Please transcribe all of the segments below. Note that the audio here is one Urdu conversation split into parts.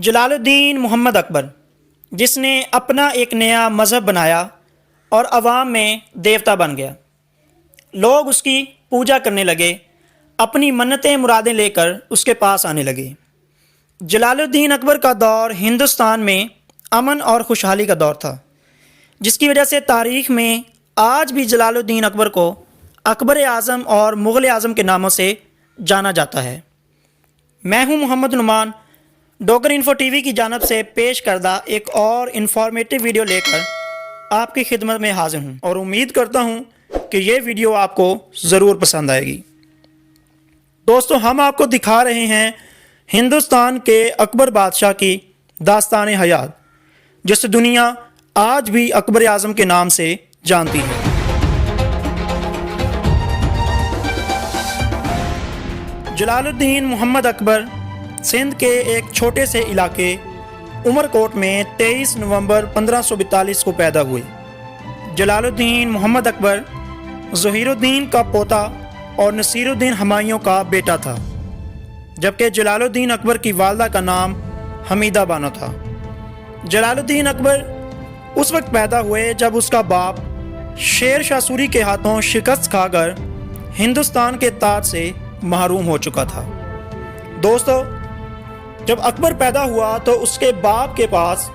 جلال الدین محمد اکبر، جس نے اپنا ایک نیا مذہب بنایا اور عوام میں دیوتا بن گیا۔ لوگ اس کی پوجا کرنے لگے، اپنی منتیں مرادیں لے کر اس کے پاس آنے لگے۔ جلال الدین اکبر کا دور ہندوستان میں امن اور خوشحالی کا دور تھا، جس کی وجہ سے تاریخ میں آج بھی جلال الدین اکبر کو اکبر اعظم اور مغل اعظم کے ناموں سے جانا جاتا ہے۔ میں ہوں Muhammad Noman, Dogar info T V کی جانب سے پیش کردہ ایک اور انفارمیٹیو ویڈیو لے کر آپ کی خدمت میں حاضر ہوں، اور امید کرتا ہوں کہ یہ ویڈیو آپ کو ضرور پسند آئے گی۔ دوستو، ہم آپ کو دکھا رہے ہیں ہندوستان کے اکبر بادشاہ کی داستان حیات، جسے دنیا آج بھی اکبر اعظم کے نام سے جانتی ہے۔ جلال الدین محمد اکبر سندھ کے ایک چھوٹے سے علاقے عمر کوٹ میں 23 نومبر 1542 کو پیدا ہوئے۔ جلال الدین محمد اکبر ظہیر الدین کا پوتا اور نصیر الدین ہمایوں کا بیٹا تھا، جبکہ جلال الدین اکبر کی والدہ کا نام حمیدہ بانو تھا۔ جلال الدین اکبر اس وقت پیدا ہوئے جب اس کا باپ شیر شاہ سوری کے ہاتھوں شکست کھا کر ہندوستان کے تاج سے محروم ہو چکا تھا۔ دوستو، جب اکبر پیدا ہوا تو اس کے باپ کے پاس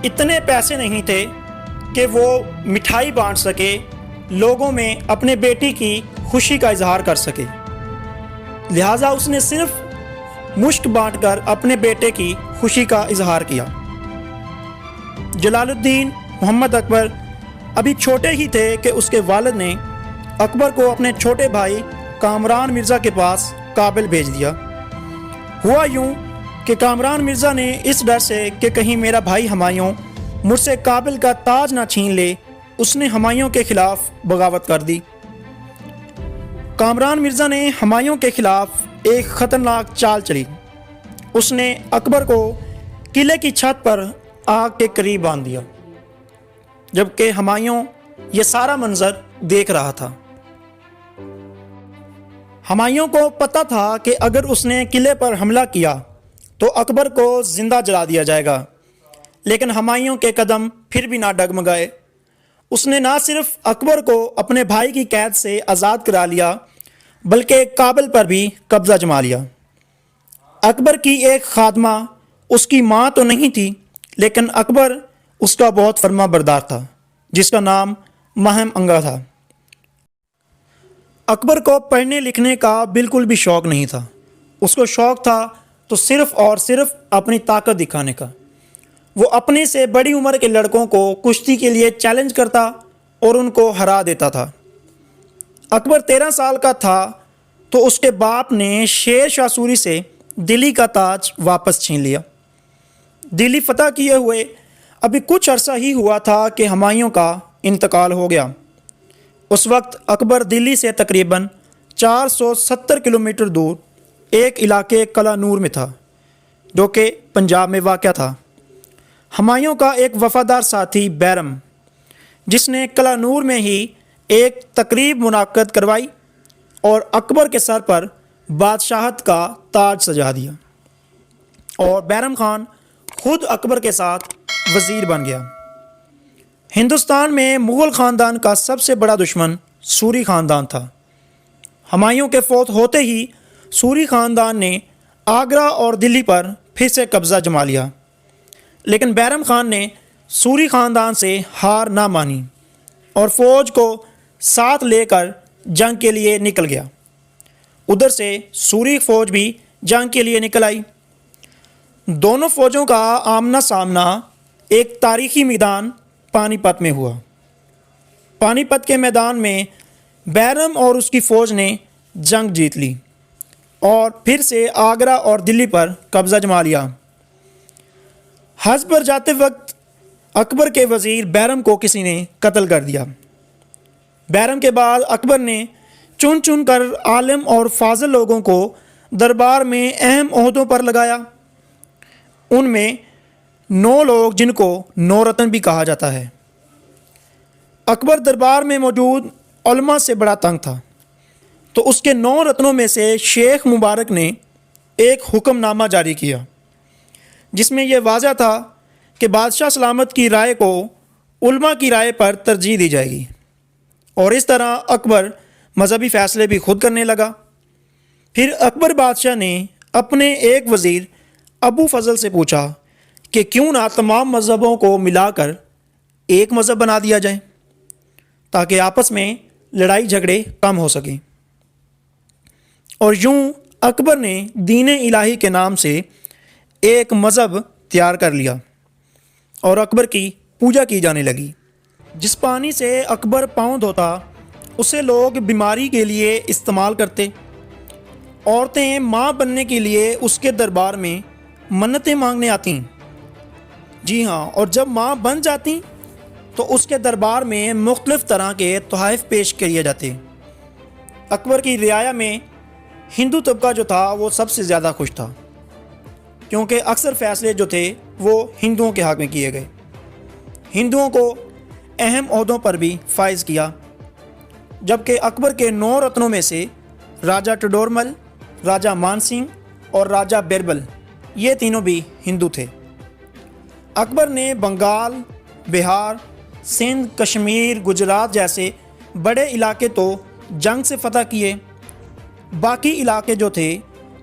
اتنے پیسے نہیں تھے کہ وہ مٹھائی بانٹ سکے، لوگوں میں اپنے بیٹی کی خوشی کا اظہار کر سکے، لہٰذا اس نے صرف مشک بانٹ کر اپنے بیٹے کی خوشی کا اظہار کیا۔ جلال الدین محمد اکبر ابھی چھوٹے ہی تھے کہ اس کے والد نے اکبر کو اپنے چھوٹے بھائی کامران مرزا کے پاس کابل بھیج دیا۔ ہوا یوں کہ کامران مرزا نے اس ڈر سے کہ کہیں میرا بھائی ہمایوں مجھ سے کابل کا تاج نہ چھین لے، اس نے ہمایوں کے خلاف بغاوت کر دی۔ کامران مرزا نے ہمایوں کے خلاف ایک خطرناک چال چلی۔ اس نے اکبر کو قلعے کی چھت پر آگ کے قریب باندھ دیا، جبکہ ہمایوں یہ سارا منظر دیکھ رہا تھا۔ ہمایوں کو پتہ تھا کہ اگر اس نے قلعے پر حملہ کیا تو اکبر کو زندہ جلا دیا جائے گا، لیکن ہمایوں کے قدم پھر بھی نہ ڈگمگائے۔ اس نے نہ صرف اکبر کو اپنے بھائی کی قید سے آزاد کرا لیا، بلکہ کابل پر بھی قبضہ جما لیا۔ اکبر کی ایک خادمہ اس کی ماں تو نہیں تھی، لیکن اکبر اس کا بہت فرما بردار تھا، جس کا نام مہم انگا تھا۔ اکبر کو پڑھنے لکھنے کا بالکل بھی شوق نہیں تھا۔ اس کو شوق تھا تو صرف اور صرف اپنی طاقت دکھانے کا۔ وہ اپنے سے بڑی عمر کے لڑکوں کو کشتی کے لیے چیلنج کرتا اور ان کو ہرا دیتا تھا۔ اکبر 13 سال کا تھا تو اس کے باپ نے شیر شاہ سوری سے دلی کا تاج واپس چھین لیا۔ دلی فتح کیے ہوئے ابھی کچھ عرصہ ہی ہوا تھا کہ ہمایوں کا انتقال ہو گیا۔ اس وقت اکبر دلی سے تقریباً 470 کلومیٹر دور ایک علاقے قلعہ نور میں تھا، جو کہ پنجاب میں واقع تھا۔ ہمایوں کا ایک وفادار ساتھی بیرم، جس نے قلعہ نور میں ہی ایک تقریب منعقد کروائی اور اکبر کے سر پر بادشاہت کا تاج سجا دیا، اور بیرم خان خود اکبر کے ساتھ وزیر بن گیا۔ ہندوستان میں مغل خاندان کا سب سے بڑا دشمن سوری خاندان تھا۔ ہمایوں کے فوت ہوتے ہی سوری خاندان نے آگرہ اور دلی پر پھر سے قبضہ جما لیا، لیکن بیرم خان نے سوری خاندان سے ہار نہ مانی اور فوج کو ساتھ لے کر جنگ کے لیے نکل گیا۔ ادھر سے سوری فوج بھی جنگ کے لیے نکل آئی۔ دونوں فوجوں کا آمنا سامنا ایک تاریخی میدان پانی پت میں ہوا۔ پانی پت کے میدان میں بیرم اور اس کی فوج نے جنگ جیت لی اور پھر سے آگرہ اور دلی پر قبضہ جما لیا۔ حج پر جاتے وقت اکبر کے وزیر بیرم کو کسی نے قتل کر دیا۔ بیرم کے بعد اکبر نے چن چن کر عالم اور فاضل لوگوں کو دربار میں اہم عہدوں پر لگایا۔ ان میں 9 لوگ جن کو 9 رتن بھی کہا جاتا ہے۔ اکبر دربار میں موجود علماء سے بڑا تنگ تھا، تو اس کے 9 رتنوں میں سے شیخ مبارک نے ایک حکم نامہ جاری کیا، جس میں یہ واضح تھا کہ بادشاہ سلامت کی رائے کو علماء کی رائے پر ترجیح دی جائے گی، اور اس طرح اکبر مذہبی فیصلے بھی خود کرنے لگا۔ پھر اکبر بادشاہ نے اپنے ایک وزیر ابو فضل سے پوچھا کہ کیوں نہ تمام مذہبوں کو ملا کر ایک مذہب بنا دیا جائے تاکہ آپس میں لڑائی جھگڑے کم ہو سکیں۔ اور یوں اکبر نے دین الہی کے نام سے ایک مذہب تیار کر لیا اور اکبر کی پوجا کی جانے لگی۔ جس پانی سے اکبر پاؤں دھوتا اسے لوگ بیماری کے لیے استعمال کرتے، عورتیں ماں بننے کے لیے اس کے دربار میں منتیں مانگنے آتیں، جی ہاں، اور جب ماں بن جاتی تو اس کے دربار میں مختلف طرح کے تحائف پیش کیے جاتے۔ اکبر کی رعایا میں ہندو طبقہ جو تھا وہ سب سے زیادہ خوش تھا، کیونکہ اکثر فیصلے جو تھے وہ ہندوؤں کے حق میں کیے گئے۔ ہندوؤں کو اہم عہدوں پر بھی فائز کیا، جبکہ اکبر کے 9 رتنوں میں سے راجہ ٹڈورمل، راجہ مان سنگھ اور راجہ بیربل یہ تینوں بھی ہندو تھے۔ اکبر نے بنگال، بہار، سندھ، کشمیر، گجرات جیسے بڑے علاقے تو جنگ سے فتح کیے، باقی علاقے جو تھے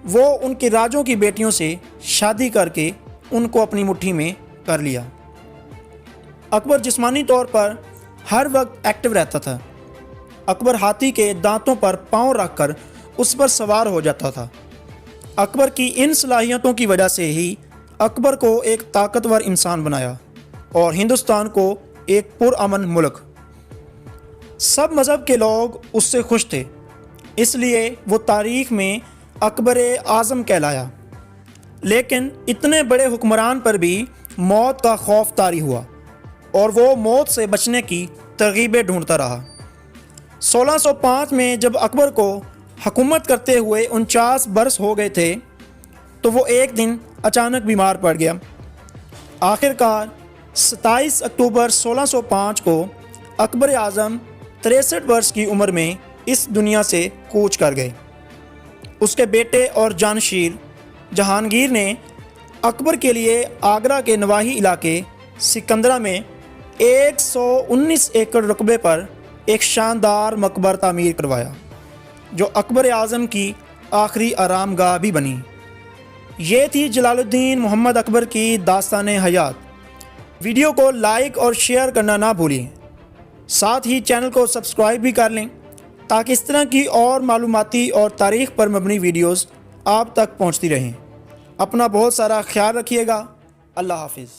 وہ ان کے راجوں کی بیٹیوں سے شادی کر کے ان کو اپنی مٹھی میں کر لیا۔ اکبر جسمانی طور پر ہر وقت ایکٹیو رہتا تھا۔ اکبر ہاتھی کے دانتوں پر پاؤں رکھ کر اس پر سوار ہو جاتا تھا۔ اکبر کی ان صلاحیتوں کی وجہ سے ہی اکبر کو ایک طاقتور انسان بنایا اور ہندوستان کو ایک پرامن ملک۔ سب مذہب کے لوگ اس سے خوش تھے، اس لیے وہ تاریخ میں اکبر اعظم کہلایا۔ لیکن اتنے بڑے حکمران پر بھی موت کا خوف طاری ہوا اور وہ موت سے بچنے کی ترغیبیں ڈھونڈتا رہا۔ 1605 میں جب اکبر کو حکومت کرتے ہوئے 49 برس ہو گئے تھے تو وہ ایک دن اچانک بیمار پڑ گیا۔ آخرکار 27 اکتوبر 1605 کو اکبر اعظم 63 برس کی عمر میں اس دنیا سے کوچ کر گئے۔ اس کے بیٹے اور جانشیر جہانگیر نے اکبر کے لیے آگرہ کے نواحی علاقے سکندرہ میں 119 ایکڑ رقبے پر ایک شاندار مقبر تعمیر کروایا، جو اکبر اعظم کی آخری آرام گاہ بھی بنی۔ یہ تھی جلال الدین محمد اکبر کی داستان حیات۔ ویڈیو کو لائک اور شیئر کرنا نہ بھولیں، ساتھ ہی چینل کو سبسکرائب بھی کر لیں تاکہ اس طرح کی اور معلوماتی اور تاریخ پر مبنی ویڈیوز آپ تک پہنچتی رہیں۔ اپنا بہت سارا خیال رکھیے گا۔ اللہ حافظ۔